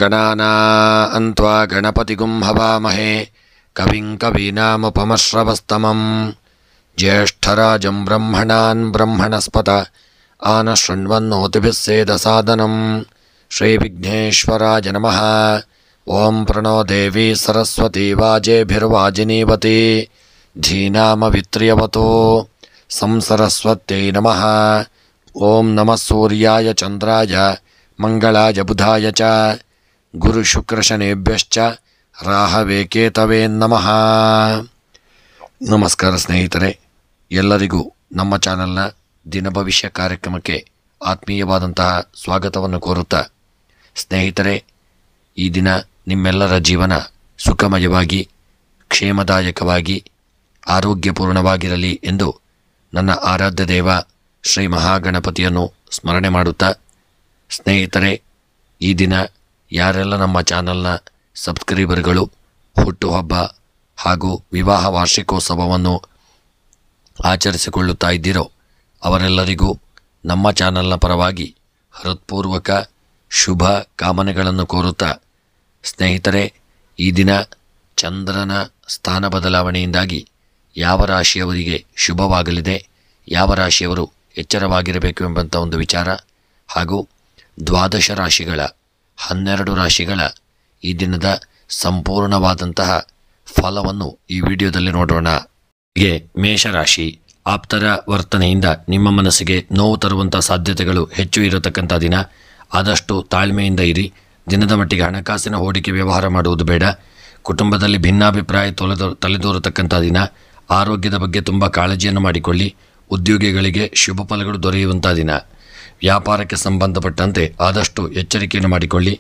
ಗಣಾನಾನ್ತ್ವಾ ಗಣಪತಿಗುಂ ಹವಾಮಹೇ ಕವಿಂ ಕವೀನಾಮುಪಮಶ್ರವಸ್ತಮಂ ಜ್ಯೇಷ್ಠರಾಜಂ ಬ್ರಹ್ಮಣಾನ್ ಬ್ರಹ್ಮಣಸ್ಪತ ಆನಶೃಣ್ವನ್ನೋತಿಭಿಃ ಸೇದಸಾದನಂ ಶ್ರೀ ವಿಘ್ನೇಶ್ವರಾಯ ನಮಃ. ಓಂ ಪ್ರಣೋ ದೇವಿ ಸರಸ್ವತಿ ವಾಜೇಭಿರ್ವಾಜಿನೀವತಿ ಧೀನಾಮವಿತ್ರ್ಯವತೋ ಸಂಸರಸ್ವತ್ಯೈ ನಮಃ. ಓಂ ನಮಃ ಸೂರ್ಯಾಯ ಚಂದ್ರಾಯ ಮಂಗಳಾಯ ಬುಧಾಯ ಚ ಗುರುಶುಕ್ರಶನೇಭ್ಯಶ್ಚ ರಾಹವೇ ಕೇತವೇ ನಮಃ. ನಮಸ್ಕಾರ ಸ್ನೇಹಿತರೆ, ಎಲ್ಲರಿಗೂ ನಮ್ಮ ಚಾನಲ್ನ ದಿನ ಭವಿಷ್ಯ ಕಾರ್ಯಕ್ರಮಕ್ಕೆ ಆತ್ಮೀಯವಾದಂತಹ ಸ್ವಾಗತವನ್ನು ಕೋರುತ್ತಾ, ಸ್ನೇಹಿತರೆ, ಈ ದಿನ ನಿಮ್ಮೆಲ್ಲರ ಜೀವನ ಸುಖಮಯವಾಗಿ ಕ್ಷೇಮದಾಯಕವಾಗಿ ಆರೋಗ್ಯಪೂರ್ಣವಾಗಿರಲಿ ಎಂದು ನನ್ನ ಆರಾಧ್ಯ ದೇವ ಶ್ರೀ ಮಹಾಗಣಪತಿಯನ್ನು ಸ್ಮರಣೆ ಮಾಡುತ್ತಾ, ಸ್ನೇಹಿತರೆ, ಈ ದಿನ ಯಾರೆಲ್ಲ ನಮ್ಮ ಚಾನಲ್ನ ಸಬ್ಸ್ಕ್ರೈಬರ್ಗಳು ಹುಟ್ಟುಹಬ್ಬ ಹಾಗೂ ವಿವಾಹ ವಾರ್ಷಿಕೋತ್ಸವವನ್ನು ಆಚರಿಸಿಕೊಳ್ಳುತ್ತಾ ಇದ್ದೀರೋ ಅವರೆಲ್ಲರಿಗೂ ನಮ್ಮ ಚಾನಲ್ನ ಪರವಾಗಿ ಹೃತ್ಪೂರ್ವಕ ಶುಭ ಕಾಮನೆಗಳನ್ನು ಕೋರುತ್ತಾ, ಸ್ನೇಹಿತರೆ, ಈ ದಿನ ಚಂದ್ರನ ಸ್ಥಾನ ಬದಲಾವಣೆಯಿಂದಾಗಿ ಯಾವ ರಾಶಿಯವರಿಗೆ ಶುಭವಾಗಲಿದೆ, ಯಾವ ರಾಶಿಯವರು ಎಚ್ಚರವಾಗಿರಬೇಕು ಎಂಬಂಥ ಒಂದು ವಿಚಾರ ಹಾಗೂ 12 ರಾಶಿಗಳ 12 ರಾಶಿಗಳ ಈ ದಿನದ ಸಂಪೂರ್ಣವಾದಂತಹ ಫಲವನ್ನು ಈ ವಿಡಿಯೋದಲ್ಲಿ ನೋಡೋಣ. ಹೀಗೆ ಮೇಷರಾಶಿ, ಆಪ್ತರ ವರ್ತನೆಯಿಂದ ನಿಮ್ಮ ಮನಸ್ಸಿಗೆ ನೋವು ತರುವಂಥ ಸಾಧ್ಯತೆಗಳು ಹೆಚ್ಚು ಇರತಕ್ಕಂಥ ದಿನ. ಆದಷ್ಟು ತಾಳ್ಮೆಯಿಂದ ಇರಿ. ದಿನದ ಮಟ್ಟಿಗೆ ಹಣಕಾಸಿನ ಹೂಡಿಕೆ ವ್ಯವಹಾರ ಮಾಡುವುದು ಬೇಡ. ಕುಟುಂಬದಲ್ಲಿ ಭಿನ್ನಾಭಿಪ್ರಾಯ ತಲೆದೋರತಕ್ಕಂಥ ದಿನ. ಆರೋಗ್ಯದ ಬಗ್ಗೆ ತುಂಬ ಕಾಳಜಿಯನ್ನು ಮಾಡಿಕೊಳ್ಳಿ. ಉದ್ಯೋಗಿಗಳಿಗೆ ಶುಭ ಫಲಗಳು ದೊರೆಯುವಂಥ ದಿನ. ವ್ಯಾಪಾರಕ್ಕೆ ಸಂಬಂಧಪಟ್ಟಂತೆ ಆದಷ್ಟು ಎಚ್ಚರಿಕೆಯನ್ನು ಮಾಡಿಕೊಳ್ಳಿ.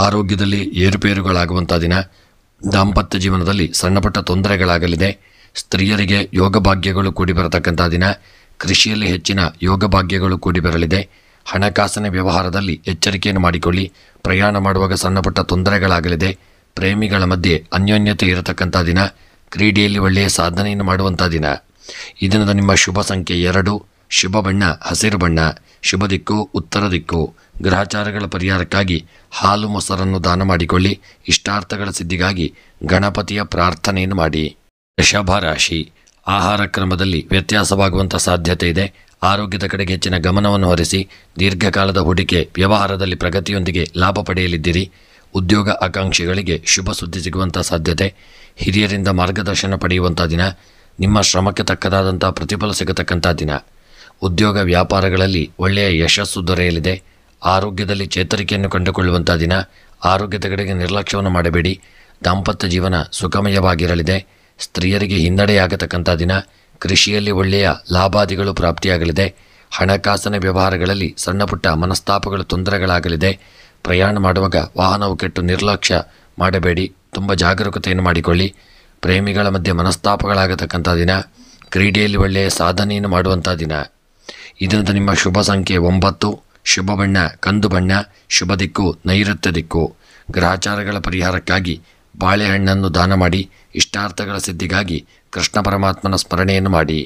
ಆರೋಗ್ಯದಲ್ಲಿ ಏರುಪೇರುಗಳಾಗುವಂಥ ದಿನ. ದಾಂಪತ್ಯ ಜೀವನದಲ್ಲಿ ಸಣ್ಣಪುಟ್ಟ ತೊಂದರೆಗಳಾಗಲಿದೆ. ಸ್ತ್ರೀಯರಿಗೆ ಯೋಗ ಭಾಗ್ಯಗಳು ಕೂಡಿ ಬರತಕ್ಕಂಥ ದಿನ. ಕೃಷಿಯಲ್ಲಿ ಹೆಚ್ಚಿನ ಯೋಗ ಭಾಗ್ಯಗಳು ಕೂಡಿ ಬರಲಿದೆ. ಹಣಕಾಸಿನ ವ್ಯವಹಾರದಲ್ಲಿ ಎಚ್ಚರಿಕೆಯನ್ನು ಮಾಡಿಕೊಳ್ಳಿ. ಪ್ರಯಾಣ ಮಾಡುವಾಗ ಸಣ್ಣಪುಟ್ಟ ತೊಂದರೆಗಳಾಗಲಿದೆ. ಪ್ರೇಮಿಗಳ ಮಧ್ಯೆ ಅನ್ಯೋನ್ಯತೆ ಇರತಕ್ಕಂಥ ದಿನ. ಕ್ರೀಡೆಯಲ್ಲಿ ಒಳ್ಳೆಯ ಸಾಧನೆಯನ್ನು ಮಾಡುವಂಥ ದಿನ. ಈ ದಿನದ ನಿಮ್ಮ ಶುಭ ಸಂಖ್ಯೆ 2, ಶುಭ ಬಣ್ಣ ಹಸಿರು ಬಣ್ಣ, ಶುಭ ದಿಕ್ಕು ಉತ್ತರ ದಿಕ್ಕು. ಗ್ರಹಚಾರಗಳ ಪರಿಹಾರಕ್ಕಾಗಿ ಹಾಲು ಮೊಸರನ್ನು ದಾನ ಮಾಡಿಕೊಳ್ಳಿ. ಇಷ್ಟಾರ್ಥಗಳ ಸಿದ್ಧಿಗಾಗಿ ಗಣಪತಿಯ ಪ್ರಾರ್ಥನೆಯನ್ನು ಮಾಡಿ. ವೃಷಭ ರಾಶಿ, ಆಹಾರ ಕ್ರಮದಲ್ಲಿ ವ್ಯತ್ಯಾಸವಾಗುವಂಥ ಸಾಧ್ಯತೆ ಇದೆ. ಆರೋಗ್ಯದ ಕಡೆಗೆ ಹೆಚ್ಚಿನ ಗಮನವನ್ನು ಹರಿಸಿ. ದೀರ್ಘಕಾಲದ ಹೂಡಿಕೆ ವ್ಯವಹಾರದಲ್ಲಿ ಪ್ರಗತಿಯೊಂದಿಗೆ ಲಾಭ ಪಡೆಯಲಿದ್ದೀರಿ. ಉದ್ಯೋಗ ಆಕಾಂಕ್ಷಿಗಳಿಗೆ ಶುಭ ಸುದ್ದಿ ಸಿಗುವಂಥ ಸಾಧ್ಯತೆ. ಹಿರಿಯರಿಂದ ಮಾರ್ಗದರ್ಶನ ಪಡೆಯುವಂಥ ದಿನ. ನಿಮ್ಮ ಶ್ರಮಕ್ಕೆ ತಕ್ಕದಾದಂಥ ಪ್ರತಿಫಲ ಸಿಗತಕ್ಕಂಥ ದಿನ. ಉದ್ಯೋಗ ವ್ಯಾಪಾರಗಳಲ್ಲಿ ಒಳ್ಳೆಯ ಯಶಸ್ಸು ದೊರೆಯಲಿದೆ. ಆರೋಗ್ಯದಲ್ಲಿ ಚೇತರಿಕೆಯನ್ನು ಕಂಡುಕೊಳ್ಳುವಂಥ ದಿನ. ಆರೋಗ್ಯದ ಕಡೆಗೆ ನಿರ್ಲಕ್ಷ್ಯವನ್ನು ಮಾಡಬೇಡಿ. ದಾಂಪತ್ಯ ಜೀವನ ಸುಖಮಯವಾಗಿರಲಿದೆ. ಸ್ತ್ರೀಯರಿಗೆ ಹಿನ್ನಡೆಯಾಗತಕ್ಕಂಥ ದಿನ. ಕೃಷಿಯಲ್ಲಿ ಒಳ್ಳೆಯ ಲಾಭಾದಿಗಳು ಪ್ರಾಪ್ತಿಯಾಗಲಿದೆ. ಹಣಕಾಸಿನ ವ್ಯವಹಾರಗಳಲ್ಲಿ ಸಣ್ಣಪುಟ್ಟ ಮನಸ್ತಾಪಗಳು ತೊಂದರೆಗಳಾಗಲಿದೆ. ಪ್ರಯಾಣ ಮಾಡುವಾಗ ವಾಹನವು ಕೆಟ್ಟು ನಿರ್ಲಕ್ಷ್ಯ ಮಾಡಬೇಡಿ. ತುಂಬ ಜಾಗರೂಕತೆಯನ್ನು ಮಾಡಿಕೊಳ್ಳಿ. ಪ್ರೇಮಿಗಳ ಮಧ್ಯೆ ಮನಸ್ತಾಪಗಳಾಗತಕ್ಕಂಥ ದಿನ. ಕ್ರೀಡೆಯಲ್ಲಿ ಒಳ್ಳೆಯ ಸಾಧನೆಯನ್ನು ಮಾಡುವಂಥ ದಿನ. ಇದರಿಂದ ನಿಮ್ಮ ಶುಭ ಸಂಖ್ಯೆ 9, ಶುಭ ಬಣ್ಣ ಕಂದು ಬಣ್ಣ, ಶುಭ ದಿಕ್ಕು ನೈಋತ್ಯ ದಿಕ್ಕು. ಗ್ರಹಚಾರಗಳ ಪರಿಹಾರಕ್ಕಾಗಿ ಬಾಳೆಹಣ್ಣನ್ನು ದಾನ ಮಾಡಿ. ಇಷ್ಟಾರ್ಥಗಳ ಸಿದ್ಧಿಗಾಗಿ ಕೃಷ್ಣ ಪರಮಾತ್ಮನ ಸ್ಮರಣೆಯನ್ನು ಮಾಡಿ.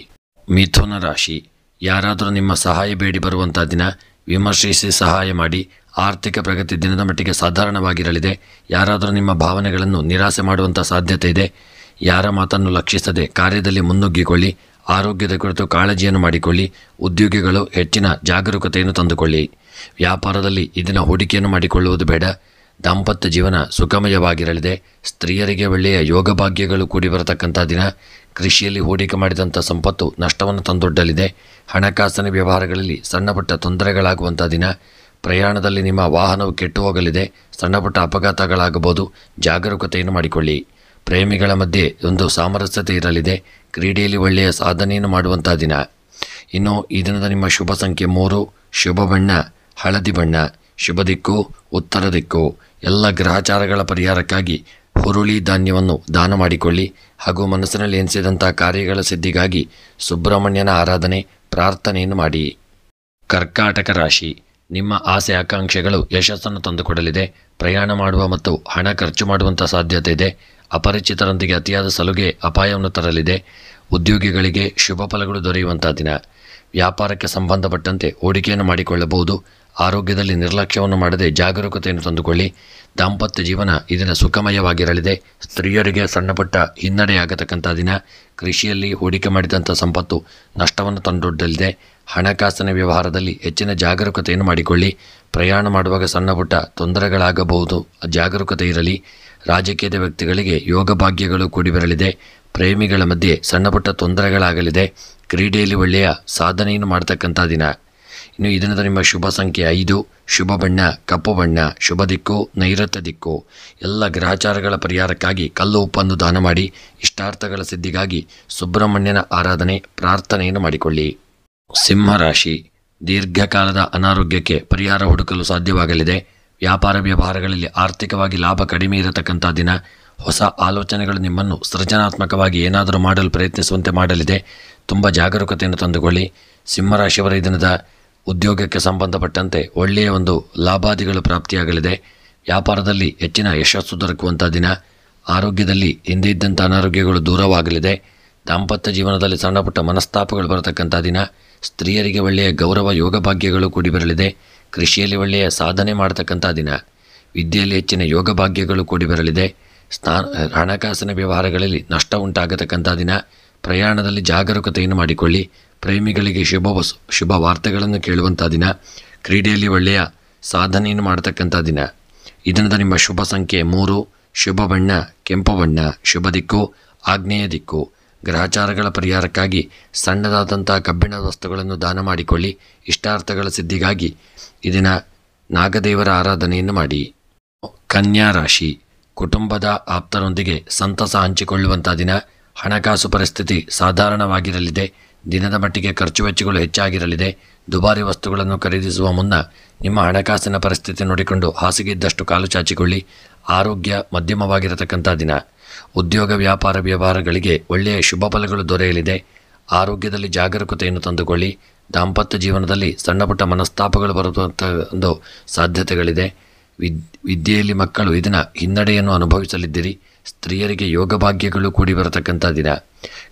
ಮಿಥುನ ರಾಶಿ, ಯಾರಾದರೂ ನಿಮ್ಮ ಸಹಾಯ ಬೇಡಿ ಬರುವಂಥ ದಿನ. ವಿಮರ್ಶಿಸಿ ಸಹಾಯ ಮಾಡಿ. ಆರ್ಥಿಕ ಪ್ರಗತಿ ದಿನದ ಮಟ್ಟಿಗೆ ಸಾಧಾರಣವಾಗಿರಲಿದೆ. ಯಾರಾದರೂ ನಿಮ್ಮ ಭಾವನೆಗಳನ್ನು ನಿರಾಸೆ ಮಾಡುವಂಥ ಸಾಧ್ಯತೆ ಇದೆ. ಯಾರ ಮಾತನ್ನು ಲಕ್ಷಿಸದೆ ಕಾರ್ಯದಲ್ಲಿ ಮುನ್ನುಗ್ಗಿಕೊಳ್ಳಿ. ಆರೋಗ್ಯದ ಕುರಿತು ಕಾಳಜಿಯನ್ನು ಮಾಡಿಕೊಳ್ಳಿ. ಉದ್ಯೋಗಿಗಳು ಹೆಚ್ಚಿನ ಜಾಗರೂಕತೆಯನ್ನು ತಂದುಕೊಳ್ಳಿ. ವ್ಯಾಪಾರದಲ್ಲಿ ಇದನ್ನ ಹೂಡಿಕೆಯನ್ನು ಮಾಡಿಕೊಳ್ಳುವುದು ಬೇಡ. ದಾಂಪತ್ಯ ಜೀವನ ಸುಖಮಯವಾಗಿರಲಿದೆ. ಸ್ತ್ರೀಯರಿಗೆ ಒಳ್ಳೆಯ ಯೋಗ ಭಾಗ್ಯಗಳು ಕೂಡಿ ಬರತಕ್ಕಂಥ ದಿನ. ಕೃಷಿಯಲ್ಲಿ ಹೂಡಿಕೆ ಮಾಡಿದಂಥ ಸಂಪತ್ತು ನಷ್ಟವನ್ನು ತಂದೊಡ್ಡಲಿದೆ. ಹಣಕಾಸಿನ ವ್ಯವಹಾರಗಳಲ್ಲಿ ಸಣ್ಣಪುಟ್ಟ ತೊಂದರೆಗಳಾಗುವಂಥ ದಿನ. ಪ್ರಯಾಣದಲ್ಲಿ ನಿಮ್ಮ ವಾಹನವು ಕೆಟ್ಟು ಹೋಗಲಿದೆ. ಸಣ್ಣಪುಟ್ಟ ಅಪಘಾತಗಳಾಗಬಹುದು. ಜಾಗರೂಕತೆಯನ್ನು ಮಾಡಿಕೊಳ್ಳಿ. ಪ್ರೇಮಿಗಳ ಮಧ್ಯೆ ಒಂದು ಸಾಮರಸ್ಯತೆ ಇರಲಿದೆ. ಕ್ರೀಡೆಯಲ್ಲಿ ಒಳ್ಳೆಯ ಸಾಧನೆಯನ್ನು ಮಾಡುವಂಥ ದಿನ. ಇನ್ನು ಈ ದಿನದ ನಿಮ್ಮ ಶುಭ ಸಂಖ್ಯೆ 3, ಶುಭ ಬಣ್ಣ ಹಳದಿ ಬಣ್ಣ, ಶುಭ ದಿಕ್ಕು ಉತ್ತರ ದಿಕ್ಕು. ಎಲ್ಲ ಗ್ರಹಚಾರಗಳ ಪರಿಹಾರಕ್ಕಾಗಿ ಹುರುಳಿ ಧಾನ್ಯವನ್ನು ದಾನ ಮಾಡಿಕೊಳ್ಳಿ. ಹಾಗೂ ಮನಸ್ಸಿನಲ್ಲಿ ಎನಿಸಿದಂಥ ಕಾರ್ಯಗಳ ಸಿದ್ಧಿಗಾಗಿ ಸುಬ್ರಹ್ಮಣ್ಯನ ಆರಾಧನೆ ಪ್ರಾರ್ಥನೆಯನ್ನು ಮಾಡಿ. ಕರ್ಕಾಟಕ ರಾಶಿ, ನಿಮ್ಮ ಆಸೆ ಆಕಾಂಕ್ಷೆಗಳು ಯಶಸ್ಸನ್ನು ತಂದುಕೊಡಲಿದೆ. ಪ್ರಯಾಣ ಮಾಡುವ ಮತ್ತು ಹಣ ಖರ್ಚು ಮಾಡುವಂಥ ಸಾಧ್ಯತೆ ಇದೆ. ಅಪರಿಚಿತರೊಂದಿಗೆ ಅತಿಯಾದ ಸಲುಗೆ ಅಪಾಯವನ್ನು ತರಲಿದೆ. ಉದ್ಯೋಗಿಗಳಿಗೆ ಶುಭ ಫಲಗಳು ದೊರೆಯುವಂಥ ದಿನ. ವ್ಯಾಪಾರಕ್ಕೆ ಸಂಬಂಧಪಟ್ಟಂತೆ ಹೂಡಿಕೆಯನ್ನು ಮಾಡಿಕೊಳ್ಳಬಹುದು. ಆರೋಗ್ಯದಲ್ಲಿ ನಿರ್ಲಕ್ಷ್ಯವನ್ನು ಮಾಡದೆ ಜಾಗರೂಕತೆಯನ್ನು ತಂದುಕೊಳ್ಳಿ. ದಾಂಪತ್ಯ ಜೀವನ ಈ ದಿನ ಸುಖಮಯವಾಗಿರಲಿದೆ. ಸ್ತ್ರೀಯರಿಗೆ ಸಣ್ಣಪುಟ್ಟ ಹಿನ್ನಡೆಯಾಗತಕ್ಕಂಥ ದಿನ. ಕೃಷಿಯಲ್ಲಿ ಹೂಡಿಕೆ ಮಾಡಿದಂಥ ಸಂಪತ್ತು ನಷ್ಟವನ್ನು ತಂದೊಡ್ಡಲಿದೆ. ಹಣಕಾಸಿನ ವ್ಯವಹಾರದಲ್ಲಿ ಹೆಚ್ಚಿನ ಜಾಗರೂಕತೆಯನ್ನು ಮಾಡಿಕೊಳ್ಳಿ. ಪ್ರಯಾಣ ಮಾಡುವಾಗ ಸಣ್ಣಪುಟ್ಟ ತೊಂದರೆಗಳಾಗಬಹುದು, ಜಾಗರೂಕತೆ ಇರಲಿ. ರಾಜಕೀಯದ ವ್ಯಕ್ತಿಗಳಿಗೆ ಯೋಗ ಭಾಗ್ಯಗಳು ಕೂಡಿ ಬರಲಿದೆ. ಪ್ರೇಮಿಗಳ ಮಧ್ಯೆ ಸಣ್ಣಪುಟ್ಟ ತೊಂದರೆಗಳಾಗಲಿದೆ. ಕ್ರೀಡೆಯಲ್ಲಿ ಒಳ್ಳೆಯ ಸಾಧನೆಯನ್ನು ಮಾಡತಕ್ಕಂಥ ದಿನ. ಇನ್ನು ಈ ದಿನದ ನಿಮ್ಮ ಶುಭ ಸಂಖ್ಯೆ 5, ಶುಭ ಬಣ್ಣ ಕಪ್ಪು ಬಣ್ಣ, ಶುಭ ದಿಕ್ಕು ನೈಋತ್ಯ ದಿಕ್ಕು. ಎಲ್ಲ ಗ್ರಹಚಾರಗಳ ಪರಿಹಾರಕ್ಕಾಗಿ ಕಲ್ಲು ಉಪ್ಪನ್ನು ದಾನ ಮಾಡಿ. ಇಷ್ಟಾರ್ಥಗಳ ಸಿದ್ಧಿಗಾಗಿ ಸುಬ್ರಹ್ಮಣ್ಯನ ಆರಾಧನೆ ಪ್ರಾರ್ಥನೆಯನ್ನು ಮಾಡಿಕೊಳ್ಳಿ. ಸಿಂಹರಾಶಿ, ದೀರ್ಘಕಾಲದ ಅನಾರೋಗ್ಯಕ್ಕೆ ಪರಿಹಾರ ಹುಡುಕಲು ಸಾಧ್ಯವಾಗಲಿದೆ. ವ್ಯಾಪಾರ ವ್ಯವಹಾರಗಳಲ್ಲಿ ಆರ್ಥಿಕವಾಗಿ ಲಾಭ ಕಡಿಮೆ ಇರತಕ್ಕಂಥ ದಿನ. ಹೊಸ ಆಲೋಚನೆಗಳು ನಿಮ್ಮನ್ನು ಸೃಜನಾತ್ಮಕವಾಗಿ ಏನಾದರೂ ಮಾಡಲು ಪ್ರಯತ್ನಿಸುವಂತೆ ಮಾಡಲಿದೆ. ತುಂಬ ಜಾಗರೂಕತೆಯನ್ನು ತಂದುಕೊಳ್ಳಿ. ಸಿಂಹರಾಶಿಯವರ ಈ ದಿನದ ಉದ್ಯೋಗಕ್ಕೆ ಸಂಬಂಧಪಟ್ಟಂತೆ ಒಳ್ಳೆಯ ಒಂದು ಲಾಭಾದಿಗಳು ಪ್ರಾಪ್ತಿಯಾಗಲಿದೆ. ವ್ಯಾಪಾರದಲ್ಲಿ ಹೆಚ್ಚಿನ ಯಶಸ್ಸು ದೊರಕುವಂಥ ದಿನ. ಆರೋಗ್ಯದಲ್ಲಿ ಹಿಂದೆ ಇದ್ದಂಥ ಅನಾರೋಗ್ಯಗಳು ದೂರವಾಗಲಿದೆ. ದಾಂಪತ್ಯ ಜೀವನದಲ್ಲಿ ಸಣ್ಣಪುಟ್ಟ ಮನಸ್ತಾಪಗಳು ಬರತಕ್ಕಂಥ ದಿನ. ಸ್ತ್ರೀಯರಿಗೆ ಒಳ್ಳೆಯ ಗೌರವ ಯೋಗ ಭಾಗ್ಯಗಳು ಕೂಡಿ ಬರಲಿದೆ. ಕೃಷಿಯಲ್ಲಿ ಒಳ್ಳೆಯ ಸಾಧನೆ ಮಾಡತಕ್ಕಂಥ ದಿನ. ವಿದ್ಯೆಯಲ್ಲಿ ಹೆಚ್ಚಿನ ಯೋಗ ಭಾಗ್ಯಗಳು ಕೂಡಿ ಬರಲಿದೆ. ಹಣಕಾಸಿನ ವ್ಯವಹಾರಗಳಲ್ಲಿ ನಷ್ಟ ಉಂಟಾಗತಕ್ಕಂಥ ದಿನ. ಪ್ರಯಾಣದಲ್ಲಿ ಜಾಗರೂಕತೆಯನ್ನು ಮಾಡಿಕೊಳ್ಳಿ. ಪ್ರೇಮಿಗಳಿಗೆ ಶುಭ ವಾರ್ತೆಗಳನ್ನು ಕೇಳುವಂಥ ದಿನ. ಕ್ರೀಡೆಯಲ್ಲಿ ಒಳ್ಳೆಯ ಸಾಧನೆಯನ್ನು ಮಾಡತಕ್ಕಂಥ ದಿನ. ಈ ದಿನದ ನಿಮ್ಮ ಶುಭ ಸಂಖ್ಯೆ 3, ಶುಭ ಬಣ್ಣ ಕೆಂಪು ಬಣ್ಣ, ಶುಭ ದಿಕ್ಕು ಆಗ್ನೇಯ ದಿಕ್ಕು. ಗ್ರಹಚಾರಗಳ ಪರಿಹಾರಕ್ಕಾಗಿ ಸಣ್ಣದಾದಂಥ ಕಬ್ಬಿಣದ ವಸ್ತುಗಳನ್ನು ದಾನ ಮಾಡಿಕೊಳ್ಳಿ. ಇಷ್ಟಾರ್ಥಗಳ ಸಿದ್ಧಿಗಾಗಿ ಈ ದಿನ ನಾಗದೇವರ ಆರಾಧನೆಯನ್ನು ಮಾಡಿ. ಕನ್ಯಾ ರಾಶಿ, ಕುಟುಂಬದ ಆಪ್ತರೊಂದಿಗೆ ಸಂತಸ ಹಂಚಿಕೊಳ್ಳುವಂಥ ದಿನ. ಹಣಕಾಸು ಪರಿಸ್ಥಿತಿ ಸಾಧಾರಣವಾಗಿರಲಿದೆ. ದಿನದ ಮಟ್ಟಿಗೆ ಖರ್ಚು ವೆಚ್ಚಗಳು ಹೆಚ್ಚಾಗಿರಲಿದೆ. ದುಬಾರಿ ವಸ್ತುಗಳನ್ನು ಖರೀದಿಸುವ ಮುನ್ನ ನಿಮ್ಮ ಹಣಕಾಸಿನ ಪರಿಸ್ಥಿತಿ ನೋಡಿಕೊಂಡು ಹಾಸಿಗೆ ಇದ್ದಷ್ಟು ಕಾಲು ಚಾಚಿಕೊಳ್ಳಿ. ಆರೋಗ್ಯ ಮಧ್ಯಮವಾಗಿರತಕ್ಕಂಥ ದಿನ. ಉದ್ಯೋಗ ವ್ಯಾಪಾರ ವ್ಯವಹಾರಗಳಿಗೆ ಒಳ್ಳೆಯ ಶುಭ ಫಲಗಳು ದೊರೆಯಲಿದೆ. ಆರೋಗ್ಯದಲ್ಲಿ ಜಾಗರೂಕತೆಯನ್ನು ತಂದುಕೊಳ್ಳಿ. ದಾಂಪತ್ಯ ಜೀವನದಲ್ಲಿ ಸಣ್ಣಪುಟ್ಟ ಮನಸ್ತಾಪಗಳು ಬರುವಂಥ ಒಂದು ಸಾಧ್ಯತೆಗಳಿದೆ. ವಿದ್ಯೆಯಲ್ಲಿ ಮಕ್ಕಳು ಇದನ್ನು ಹಿನ್ನಡೆಯನ್ನು ಅನುಭವಿಸಲಿದ್ದೀರಿ. ಸ್ತ್ರೀಯರಿಗೆ ಯೋಗ ಭಾಗ್ಯಗಳು ಕೂಡಿ ಬರತಕ್ಕಂಥ ದಿನ.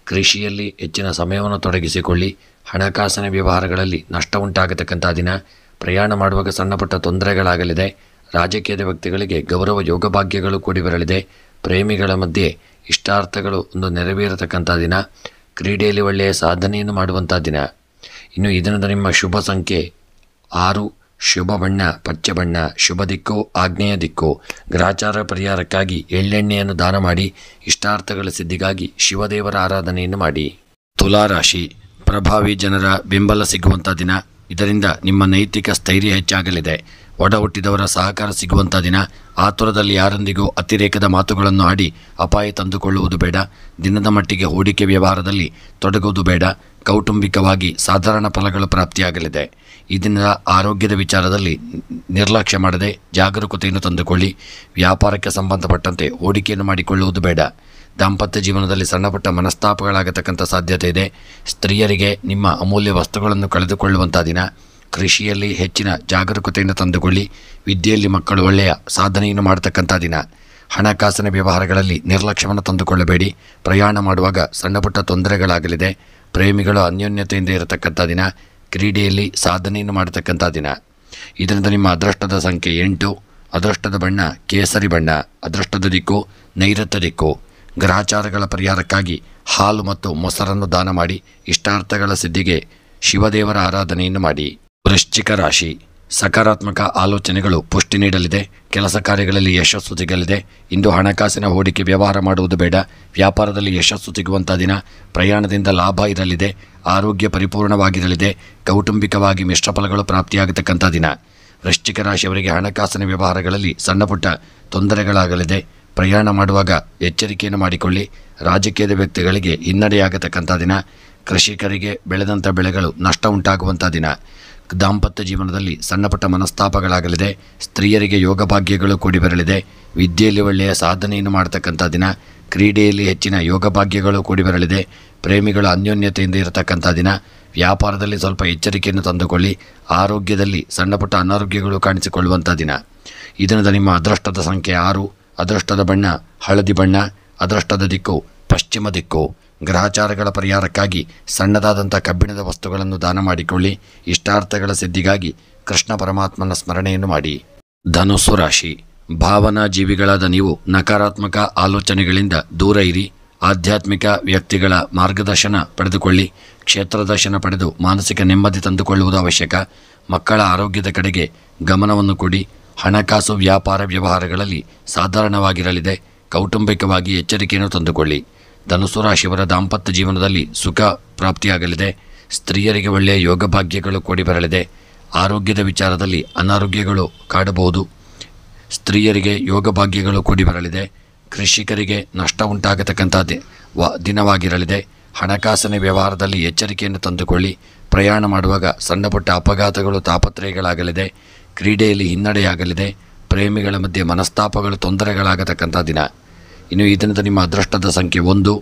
ಕೃಷಿಯಲ್ಲಿ ಹೆಚ್ಚಿನ ಸಮಯವನ್ನು ತೊಡಗಿಸಿಕೊಳ್ಳಿ. ಹಣಕಾಸಿನ ವ್ಯವಹಾರಗಳಲ್ಲಿ ನಷ್ಟ ಉಂಟಾಗತಕ್ಕಂಥ ದಿನ. ಪ್ರಯಾಣ ಮಾಡುವಾಗ ಸಣ್ಣಪುಟ್ಟ ತೊಂದರೆಗಳಾಗಲಿದೆ. ರಾಜಕೀಯದ ವ್ಯಕ್ತಿಗಳಿಗೆ ಗೌರವ ಯೋಗ ಭಾಗ್ಯಗಳು ಕೂಡಿ ಬರಲಿದೆ. ಪ್ರೇಮಿಗಳ ಮಧ್ಯೆ ಇಷ್ಟಾರ್ಥಗಳು ಒಂದು ನೆರವೇರತಕ್ಕಂಥ ದಿನ. ಕ್ರೀಡೆಯಲ್ಲಿ ಒಳ್ಳೆಯ ಸಾಧನೆಯನ್ನು ಮಾಡುವಂಥ ದಿನ. ಇನ್ನು ಈ ದಿನದ ನಿಮ್ಮ ಶುಭ ಸಂಖ್ಯೆ 6, ಶುಭ ಬಣ್ಣ ಪಚ್ಚೆ ಬಣ್ಣ, ಶುಭ ದಿಕ್ಕು ಆಗ್ನೇಯ ದಿಕ್ಕು. ಗ್ರಹಚಾರ ಪರಿಹಾರಕ್ಕಾಗಿ ಎಳ್ಳೆಣ್ಣೆಯನ್ನು ದಾನ ಮಾಡಿ. ಇಷ್ಟಾರ್ಥಗಳ ಸಿದ್ಧಿಗಾಗಿ ಶಿವದೇವರ ಆರಾಧನೆಯನ್ನು ಮಾಡಿ. ತುಲಾರಾಶಿ, ಪ್ರಭಾವಿ ಜನರ ಬೆಂಬಲ ಸಿಗುವಂಥ ದಿನ. ಇದರಿಂದ ನಿಮ್ಮ ನೈತಿಕ ಸ್ಥೈರ್ಯ ಹೆಚ್ಚಾಗಲಿದೆ. ಒಡ ಹುಟ್ಟಿದವರ ಸಹಕಾರ ಸಿಗುವಂಥ ದಿನ. ಆತುರದಲ್ಲಿ ಯಾರೊಂದಿಗೂ ಅತಿರೇಕದ ಮಾತುಗಳನ್ನು ಆಡಿ ಅಪಾಯ ತಂದುಕೊಳ್ಳುವುದು ಬೇಡ. ದಿನದ ಮಟ್ಟಿಗೆ ಹೂಡಿಕೆ ವ್ಯವಹಾರದಲ್ಲಿ ತೊಡಗುವುದು ಬೇಡ. ಕೌಟುಂಬಿಕವಾಗಿ ಸಾಧಾರಣ ಫಲಗಳು ಪ್ರಾಪ್ತಿಯಾಗಲಿದೆ. ಈ ದಿನದ ಆರೋಗ್ಯದ ವಿಚಾರದಲ್ಲಿ ನಿರ್ಲಕ್ಷ್ಯ ಮಾಡದೆ ಜಾಗರೂಕತೆಯನ್ನು ತಂದುಕೊಳ್ಳಿ. ವ್ಯಾಪಾರಕ್ಕೆ ಸಂಬಂಧಪಟ್ಟಂತೆ ಹೂಡಿಕೆಯನ್ನು ಮಾಡಿಕೊಳ್ಳುವುದು ಬೇಡ. ದಾಂಪತ್ಯ ಜೀವನದಲ್ಲಿ ಸಣ್ಣಪುಟ್ಟ ಮನಸ್ತಾಪಗಳಾಗತಕ್ಕಂಥ ಸಾಧ್ಯತೆ ಇದೆ. ಸ್ತ್ರೀಯರಿಗೆ ನಿಮ್ಮ ಅಮೂಲ್ಯ ವಸ್ತುಗಳನ್ನು ಕಳೆದುಕೊಳ್ಳುವಂಥ ದಿನ. ಕೃಷಿಯಲ್ಲಿ ಹೆಚ್ಚಿನ ಜಾಗರೂಕತೆಯನ್ನು ತಂದುಕೊಳ್ಳಿ. ವಿದ್ಯೆಯಲ್ಲಿ ಮಕ್ಕಳು ಒಳ್ಳೆಯ ಸಾಧನೆಯನ್ನು ಮಾಡತಕ್ಕಂಥ ದಿನ. ಹಣಕಾಸಿನ ವ್ಯವಹಾರಗಳಲ್ಲಿ ನಿರ್ಲಕ್ಷ್ಯವನ್ನು ತಂದುಕೊಳ್ಳಬೇಡಿ. ಪ್ರಯಾಣ ಮಾಡುವಾಗ ಸಣ್ಣಪುಟ್ಟ ತೊಂದರೆಗಳಾಗಲಿದೆ. ಪ್ರೇಮಿಗಳು ಅನ್ಯೋನ್ಯತೆಯಿಂದ ಇರತಕ್ಕಂಥ ದಿನ. ಕ್ರೀಡೆಯಲ್ಲಿ ಸಾಧನೆಯನ್ನು ಮಾಡತಕ್ಕಂಥ ದಿನ. ಇದರಿಂದ ನಿಮ್ಮ ಅದೃಷ್ಟದ ಸಂಖ್ಯೆ 8, ಅದೃಷ್ಟದ ಬಣ್ಣ ಕೇಸರಿ ಬಣ್ಣ, ಅದೃಷ್ಟದ ದಿಕ್ಕು ನೈಋತ್ಯ ದಿಕ್ಕು. ಗ್ರಹಚಾರಗಳ ಪರಿಹಾರಕ್ಕಾಗಿ ಹಾಲು ಮತ್ತು ಮೊಸರನ್ನು ದಾನ ಮಾಡಿ. ಇಷ್ಟಾರ್ಥಗಳ ಸಿದ್ಧಿಗೆ ಶಿವದೇವರ ಆರಾಧನೆಯನ್ನು ಮಾಡಿ. ವೃಶ್ಚಿಕ ರಾಶಿ, ಸಕಾರಾತ್ಮಕ ಆಲೋಚನೆಗಳು ಪುಷ್ಟಿ ನೀಡಲಿದೆ. ಕೆಲಸ ಕಾರ್ಯಗಳಲ್ಲಿ ಯಶಸ್ಸು ಸಿಗಲಿದೆ. ಇಂದು ಹಣಕಾಸಿನ ಹೂಡಿಕೆ ವ್ಯವಹಾರ ಮಾಡುವುದು ಬೇಡ. ವ್ಯಾಪಾರದಲ್ಲಿ ಯಶಸ್ಸು ಸಿಗುವಂಥ ದಿನ. ಪ್ರಯಾಣದಿಂದ ಲಾಭ ಇರಲಿದೆ. ಆರೋಗ್ಯ ಪರಿಪೂರ್ಣವಾಗಿರಲಿದೆ. ಕೌಟುಂಬಿಕವಾಗಿ ಮಿಶ್ರ ಫಲಗಳು ಪ್ರಾಪ್ತಿಯಾಗತಕ್ಕಂಥ ದಿನ. ವೃಶ್ಚಿಕ ರಾಶಿಯವರಿಗೆ ಹಣಕಾಸಿನ ವ್ಯವಹಾರಗಳಲ್ಲಿ ಸಣ್ಣಪುಟ್ಟ ತೊಂದರೆಗಳಾಗಲಿದೆ. ಪ್ರಯಾಣ ಮಾಡುವಾಗ ಎಚ್ಚರಿಕೆಯನ್ನು ಮಾಡಿಕೊಳ್ಳಿ. ರಾಜಕೀಯದ ವ್ಯಕ್ತಿಗಳಿಗೆ ಹಿನ್ನಡೆಯಾಗತಕ್ಕಂಥ ದಿನ. ಕೃಷಿಕರಿಗೆ ಬೆಳೆದಂಥ ಬೆಳೆಗಳು ನಷ್ಟ ಉಂಟಾಗುವಂಥ ದಿನ. ದಾಂಪತ್ಯ ಜೀವನದಲ್ಲಿ ಸಣ್ಣಪುಟ್ಟ ಮನಸ್ತಾಪಗಳಾಗಲಿದೆ. ಸ್ತ್ರೀಯರಿಗೆ ಯೋಗ ಭಾಗ್ಯಗಳು ಕೂಡಿ ಬರಲಿದೆ. ವಿದ್ಯೆಯಲ್ಲಿ ಒಳ್ಳೆಯ ಸಾಧನೆಯನ್ನು ಮಾಡತಕ್ಕಂಥ ದಿನ. ಕ್ರೀಡೆಯಲ್ಲಿ ಹೆಚ್ಚಿನ ಯೋಗ ಭಾಗ್ಯಗಳು ಕೂಡಿ ಬರಲಿದೆ. ಪ್ರೇಮಿಗಳು ಅನ್ಯೋನ್ಯತೆಯಿಂದ ಇರತಕ್ಕಂಥ ದಿನ. ವ್ಯಾಪಾರದಲ್ಲಿ ಸ್ವಲ್ಪ ಎಚ್ಚರಿಕೆಯನ್ನು ತಂದುಕೊಳ್ಳಿ. ಆರೋಗ್ಯದಲ್ಲಿ ಸಣ್ಣಪುಟ್ಟ ಅನಾರೋಗ್ಯಗಳು ಕಾಣಿಸಿಕೊಳ್ಳುವಂಥ ದಿನ. ಈ ದಿನದ ನಿಮ್ಮ ಅದೃಷ್ಟದ ಸಂಖ್ಯೆ 6, ಅದೃಷ್ಟದ ಬಣ್ಣ ಹಳದಿ ಬಣ್ಣ, ಅದೃಷ್ಟದ ದಿಕ್ಕು ಪಶ್ಚಿಮ ದಿಕ್ಕು. ಗ್ರಹಚಾರಗಳ ಪರಿಹಾರಕ್ಕಾಗಿ ಸಣ್ಣದಾದಂಥ ಕಬ್ಬಿಣದ ವಸ್ತುಗಳನ್ನು ದಾನ ಮಾಡಿಕೊಳ್ಳಿ. ಇಷ್ಟಾರ್ಥಗಳ ಸಿದ್ಧಿಗಾಗಿ ಕೃಷ್ಣ ಪರಮಾತ್ಮನ ಸ್ಮರಣೆಯನ್ನು ಮಾಡಿ. ಧನುಸ್ಸು ರಾಶಿ. ಭಾವನಾ ಜೀವಿಗಳಾದ ನೀವು ನಕಾರಾತ್ಮಕ ಆಲೋಚನೆಗಳಿಂದ ದೂರ ಇರಿ. ಆಧ್ಯಾತ್ಮಿಕ ವ್ಯಕ್ತಿಗಳ ಮಾರ್ಗದರ್ಶನ ಪಡೆದುಕೊಳ್ಳಿ. ಕ್ಷೇತ್ರದರ್ಶನ ಪಡೆದು ಮಾನಸಿಕ ನೆಮ್ಮದಿ ತಂದುಕೊಳ್ಳುವುದು ಅವಶ್ಯಕ. ಮಕ್ಕಳ ಆರೋಗ್ಯದ ಕಡೆಗೆ ಗಮನವನ್ನು ಕೊಡಿ. ಹಣಕಾಸು ವ್ಯಾಪಾರ ವ್ಯವಹಾರಗಳಲ್ಲಿ ಸಾಧಾರಣವಾಗಿರಲಿದೆ. ಕೌಟುಂಬಿಕವಾಗಿ ಎಚ್ಚರಿಕೆಯನ್ನು ತಂದುಕೊಳ್ಳಿ. ಧನುಸ್ಸು ರಾಶಿಯವರ ದಾಂಪತ್ಯ ಜೀವನದಲ್ಲಿ ಸುಖ ಪ್ರಾಪ್ತಿಯಾಗಲಿದೆ. ಸ್ತ್ರೀಯರಿಗೆ ಒಳ್ಳೆಯ ಯೋಗ ಭಾಗ್ಯಗಳು ಕೂಡಿ ಬರಲಿದೆ. ಆರೋಗ್ಯದ ವಿಚಾರದಲ್ಲಿ ಅನಾರೋಗ್ಯಗಳು ಕಾಡಬಹುದು. ಸ್ತ್ರೀಯರಿಗೆ ಯೋಗ ಭಾಗ್ಯಗಳು ಕೂಡಿ ಬರಲಿದೆ. ಕೃಷಿಕರಿಗೆ ನಷ್ಟ ಉಂಟಾಗತಕ್ಕಂಥ ದಿನವಾಗಿರಲಿದೆ. ಹಣಕಾಸಿನ ವ್ಯವಹಾರದಲ್ಲಿ ಎಚ್ಚರಿಕೆಯನ್ನು ತಂದುಕೊಳ್ಳಿ. ಪ್ರಯಾಣ ಮಾಡುವಾಗ ಸಣ್ಣಪುಟ್ಟ ಅಪಘಾತಗಳು ತಾಪತ್ರಯಗಳಾಗಲಿದೆ. ಕ್ರೀಡೆಯಲ್ಲಿ ಹಿನ್ನಡೆಯಾಗಲಿದೆ. ಪ್ರೇಮಿಗಳ ಮಧ್ಯೆ ಮನಸ್ತಾಪಗಳು ತೊಂದರೆಗಳಾಗತಕ್ಕಂಥ ದಿನ. ಇನ್ನು ಈ ದಿನದ ನಿಮ್ಮ ಅದೃಷ್ಟದ ಸಂಖ್ಯೆ 1,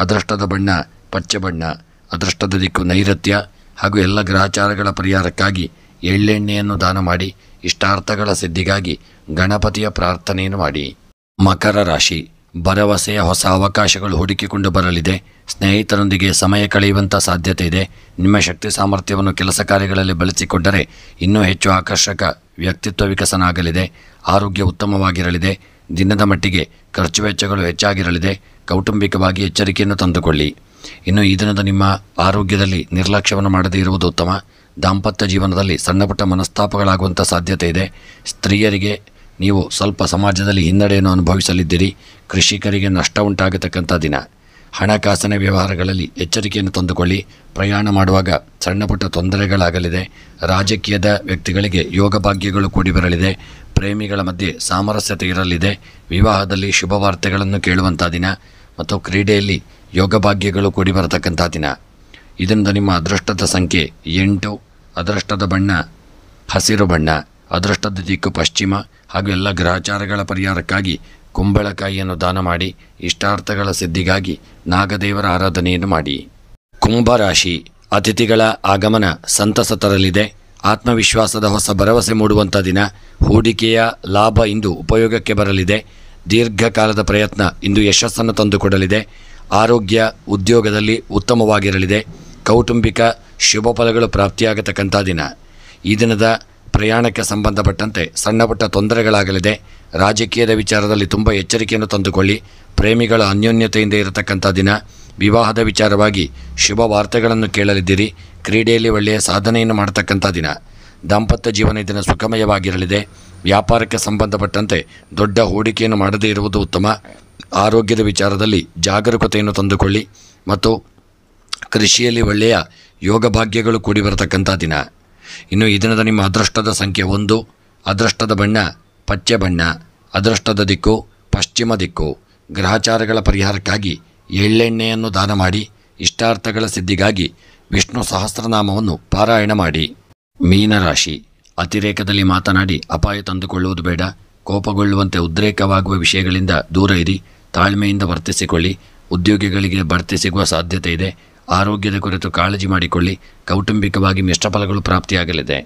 ಅದೃಷ್ಟದ ಬಣ್ಣ ಪಚ್ಚೆ ಬಣ್ಣ, ಅದೃಷ್ಟದ ದಿಕ್ಕು ನೈಋತ್ಯ ಹಾಗೂ ಎಲ್ಲ ಗ್ರಹಚಾರಗಳ ಪರಿಹಾರಕ್ಕಾಗಿ ಎಳ್ಳೆಣ್ಣೆಯನ್ನು ದಾನ ಮಾಡಿ. ಇಷ್ಟಾರ್ಥಗಳ ಸಿದ್ಧಿಗಾಗಿ ಗಣಪತಿಯ ಪ್ರಾರ್ಥನೆಯನ್ನು ಮಾಡಿ. ಮಕರ ರಾಶಿ. ಭರವಸೆಯ ಹೊಸ ಅವಕಾಶಗಳು ಹುಡುಕಿಕೊಂಡು ಬರಲಿದೆ. ಸ್ನೇಹಿತರೊಂದಿಗೆ ಸಮಯ ಕಳೆಯುವಂಥ ಸಾಧ್ಯತೆ ಇದೆ. ನಿಮ್ಮ ಶಕ್ತಿ ಸಾಮರ್ಥ್ಯವನ್ನು ಕೆಲಸ ಕಾರ್ಯಗಳಲ್ಲಿ ಬಳಸಿಕೊಂಡರೆ ಇನ್ನೂ ಹೆಚ್ಚು ಆಕರ್ಷಕ ವ್ಯಕ್ತಿತ್ವ ವಿಕಸನ ಆಗಲಿದೆ. ಆರೋಗ್ಯ ಉತ್ತಮವಾಗಿರಲಿದೆ. ದಿನದ ಮಟ್ಟಿಗೆ ಖರ್ಚು ವೆಚ್ಚಗಳು ಹೆಚ್ಚಾಗಿರಲಿದೆ. ಕೌಟುಂಬಿಕವಾಗಿ ಎಚ್ಚರಿಕೆಯನ್ನು ತಂದುಕೊಳ್ಳಿ. ಇನ್ನು ಈ ದಿನದ ನಿಮ್ಮ ಆರೋಗ್ಯದಲ್ಲಿ ನಿರ್ಲಕ್ಷ್ಯವನ್ನು ಮಾಡದೇ ಇರುವುದು ಉತ್ತಮ. ದಾಂಪತ್ಯ ಜೀವನದಲ್ಲಿ ಸಣ್ಣಪುಟ್ಟ ಮನಸ್ತಾಪಗಳಾಗುವಂಥ ಸಾಧ್ಯತೆ ಇದೆ. ಸ್ತ್ರೀಯರಿಗೆ ನೀವು ಸ್ವಲ್ಪ ಸಮಾಜದಲ್ಲಿ ಹಿನ್ನಡೆಯನ್ನು ಅನುಭವಿಸಲಿದ್ದೀರಿ. ಕೃಷಿಕರಿಗೆ ನಷ್ಟ ಉಂಟಾಗತಕ್ಕಂಥ ದಿನ. ಹಣಕಾಸಿನ ವ್ಯವಹಾರಗಳಲ್ಲಿ ಎಚ್ಚರಿಕೆಯನ್ನು ತಂದುಕೊಳ್ಳಿ. ಪ್ರಯಾಣ ಮಾಡುವಾಗ ಸಣ್ಣಪುಟ್ಟ ತೊಂದರೆಗಳಾಗಲಿದೆ. ರಾಜಕೀಯದ ವ್ಯಕ್ತಿಗಳಿಗೆ ಯೋಗ ಭಾಗ್ಯಗಳು ಕೂಡಿ ಬರಲಿದೆ. ಪ್ರೇಮಿಗಳ ಮಧ್ಯೆ ಸಾಮರಸ್ಯತೆ ಇರಲಿದೆ. ವಿವಾಹದಲ್ಲಿ ಶುಭ ವಾರ್ತೆಗಳನ್ನು ಕೇಳುವಂಥ ದಿನ ಮತ್ತು ಕ್ರೀಡೆಯಲ್ಲಿ ಯೋಗ ಭಾಗ್ಯಗಳು ಕೂಡಿ ಬರತಕ್ಕಂಥ ದಿನ. ಇದರಿಂದ ನಿಮ್ಮ ಅದೃಷ್ಟದ ಸಂಖ್ಯೆ 8, ಅದೃಷ್ಟದ ಬಣ್ಣ ಹಸಿರು ಬಣ್ಣ, ಅದೃಷ್ಟದ ದಿಕ್ಕು ಪಶ್ಚಿಮ ಹಾಗೂ ಎಲ್ಲ ಗ್ರಹಚಾರಗಳ ಪರಿಹಾರಕ್ಕಾಗಿ ಕುಂಬಳಕಾಯಿಯನ್ನು ದಾನ ಮಾಡಿ. ಇಷ್ಟಾರ್ಥಗಳ ಸಿದ್ಧಿಗಾಗಿ ನಾಗದೇವರ ಆರಾಧನೆಯನ್ನು ಮಾಡಿ. ಕುಂಭರಾಶಿ. ಅತಿಥಿಗಳ ಆಗಮನ ಸಂತಸ ತರಲಿದೆ. ಆತ್ಮವಿಶ್ವಾಸದ ಹೊಸ ಭರವಸೆ ಮೂಡುವಂಥ ದಿನ. ಹೂಡಿಕೆಯ ಲಾಭ ಇಂದು ಉಪಯೋಗಕ್ಕೆ ಬರಲಿದೆ. ದೀರ್ಘಕಾಲದ ಪ್ರಯತ್ನ ಇಂದು ಯಶಸ್ಸನ್ನು ತಂದುಕೊಡಲಿದೆ. ಆರೋಗ್ಯ ಉದ್ಯೋಗದಲ್ಲಿ ಉತ್ತಮವಾಗಿರಲಿದೆ. ಕೌಟುಂಬಿಕ ಶುಭ ಫಲಗಳು ಪ್ರಾಪ್ತಿಯಾಗತಕ್ಕಂಥ ದಿನ. ಈ ದಿನದ ಪ್ರಯಾಣಕ್ಕೆ ಸಂಬಂಧಪಟ್ಟಂತೆ ಸಣ್ಣಪುಟ್ಟ ತೊಂದರೆಗಳಾಗಲಿದೆ. ರಾಜಕೀಯದ ವಿಚಾರದಲ್ಲಿ ತುಂಬ ಎಚ್ಚರಿಕೆಯನ್ನು ತಂದುಕೊಳ್ಳಿ. ಪ್ರೇಮಿಗಳ ಅನ್ಯೋನ್ಯತೆಯಿಂದ ಇರತಕ್ಕಂಥ ದಿನ. ವಿವಾಹದ ವಿಚಾರವಾಗಿ ಶುಭ ವಾರ್ತೆಗಳನ್ನು ಕೇಳಲಿದ್ದೀರಿ. ಕ್ರೀಡೆಯಲ್ಲಿ ಒಳ್ಳೆಯ ಸಾಧನೆಯನ್ನು ಮಾಡತಕ್ಕಂಥ ದಿನ. ದಾಂಪತ್ಯ ಜೀವನ ದಿನ ಸುಖಮಯವಾಗಿರಲಿದೆ. ವ್ಯಾಪಾರಕ್ಕೆ ಸಂಬಂಧಪಟ್ಟಂತೆ ದೊಡ್ಡ ಹೂಡಿಕೆಯನ್ನು ಮಾಡದೇ ಇರುವುದು ಉತ್ತಮ. ಆರೋಗ್ಯದ ವಿಚಾರದಲ್ಲಿ ಜಾಗರೂಕತೆಯನ್ನು ತಂದುಕೊಳ್ಳಿ ಮತ್ತು ಕೃಷಿಯಲ್ಲಿ ಒಳ್ಳೆಯ ಯೋಗ ಭಾಗ್ಯಗಳು ಕೂಡಿ ಬರತಕ್ಕಂಥ ದಿನ. ಇನ್ನು ಈ ದಿನದ ನಿಮ್ಮ ಅದೃಷ್ಟದ ಸಂಖ್ಯೆ 1, ಅದೃಷ್ಟದ ಬಣ್ಣ ಪಚ್ಚೆ ಬಣ್ಣ, ಅದೃಷ್ಟದ ದಿಕ್ಕು ಪಶ್ಚಿಮ ದಿಕ್ಕು. ಗ್ರಹಚಾರಗಳ ಪರಿಹಾರಕ್ಕಾಗಿ ಎಳ್ಳೆಣ್ಣೆಯನ್ನು ದಾನ ಮಾಡಿ. ಇಷ್ಟಾರ್ಥಗಳ ಸಿದ್ಧಿಗಾಗಿ ವಿಷ್ಣು ಸಹಸ್ರನಾಮವನ್ನು ಪಾರಾಯಣ ಮಾಡಿ. ಮೀನರಾಶಿ. ಅತಿರೇಕದಲ್ಲಿ ಮಾತನಾಡಿ ಅಪಾಯ ತಂದುಕೊಳ್ಳುವುದು ಬೇಡ. ಕೋಪಗೊಳ್ಳುವಂತೆ ಉದ್ರೇಕವಾಗುವ ವಿಷಯಗಳಿಂದ ದೂರ ಇರಿ. ತಾಳ್ಮೆಯಿಂದ ವರ್ತಿಸಿಕೊಳ್ಳಿ. ಉದ್ಯೋಗಿಗಳಿಗೆ ಬಡ್ತಿ ಸಿಗುವ ಸಾಧ್ಯತೆ ಇದೆ. ಆರೋಗ್ಯದ ಕುರಿತು ಕಾಳಜಿ ಮಾಡಿಕೊಳ್ಳಿ. ಕೌಟುಂಬಿಕವಾಗಿ ಮಿಶ್ರ ಫಲಗಳು ಪ್ರಾಪ್ತಿಯಾಗಲಿದೆ.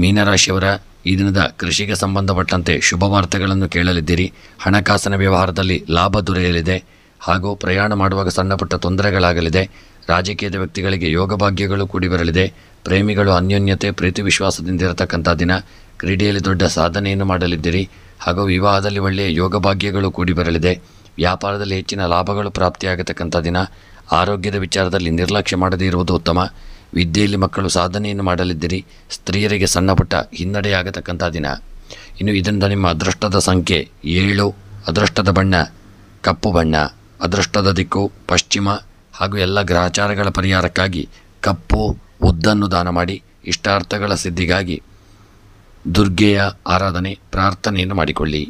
ಮೀನರಾಶಿಯವರ ಈ ದಿನದ ಕೃಷಿಗೆ ಸಂಬಂಧಪಟ್ಟಂತೆ ಶುಭ ವಾರ್ತೆಗಳನ್ನು ಕೇಳಲಿದ್ದೀರಿ. ಹಣಕಾಸಿನ ವ್ಯವಹಾರದಲ್ಲಿ ಲಾಭ ದೊರೆಯಲಿದೆ ಹಾಗೂ ಪ್ರಯಾಣ ಮಾಡುವಾಗ ಸಣ್ಣಪುಟ್ಟ ತೊಂದರೆಗಳಾಗಲಿದೆ. ರಾಜಕೀಯದ ವ್ಯಕ್ತಿಗಳಿಗೆ ಯೋಗ ಭಾಗ್ಯಗಳು ಕೂಡಿ ಬರಲಿದೆ. ಪ್ರೇಮಿಗಳು ಅನ್ಯೋನ್ಯತೆ ಪ್ರೀತಿ ವಿಶ್ವಾಸದಿಂದ ಇರತಕ್ಕಂಥ ದಿನ. ಕ್ರೀಡೆಯಲ್ಲಿ ದೊಡ್ಡ ಸಾಧನೆಯನ್ನು ಮಾಡಲಿದ್ದೀರಿ ಹಾಗೂ ವಿವಾಹದಲ್ಲಿ ಒಳ್ಳೆಯ ಯೋಗ ಭಾಗ್ಯಗಳು ಕೂಡಿ ಬರಲಿದೆ. ವ್ಯಾಪಾರದಲ್ಲಿ ಹೆಚ್ಚಿನ ಲಾಭಗಳು ಪ್ರಾಪ್ತಿಯಾಗತಕ್ಕಂಥ ದಿನ. ಆರೋಗ್ಯದ ವಿಚಾರದಲ್ಲಿ ನಿರ್ಲಕ್ಷ್ಯ ಮಾಡದೇ ಇರುವುದು ಉತ್ತಮ. ವಿದ್ಯೆಯಲ್ಲಿ ಮಕ್ಕಳು ಸಾಧನೆಯನ್ನು ಮಾಡಲಿದ್ದೀರಿ. ಸ್ತ್ರೀಯರಿಗೆ ಸಣ್ಣಪುಟ್ಟ ಹಿನ್ನಡೆಯಾಗತಕ್ಕಂಥ ದಿನ. ಇನ್ನು ಇದರಿಂದ ನಿಮ್ಮ ಅದೃಷ್ಟದ ಸಂಖ್ಯೆ 7, ಅದೃಷ್ಟದ ಬಣ್ಣ ಕಪ್ಪು ಬಣ್ಣ, ಅದೃಷ್ಟದ ದಿಕ್ಕು ಪಶ್ಚಿಮ ಹಾಗೂ ಎಲ್ಲ ಗ್ರಹಚಾರಗಳ ಪರಿಹಾರಕ್ಕಾಗಿ ಕಪ್ಪು ಉದ್ದನ್ನು ದಾನ ಮಾಡಿ. ಇಷ್ಟಾರ್ಥಗಳ ಸಿದ್ಧಿಗಾಗಿ ದುರ್ಗೆಯ ಆರಾಧನೆ ಪ್ರಾರ್ಥನೆಯನ್ನು ಮಾಡಿಕೊಳ್ಳಿ.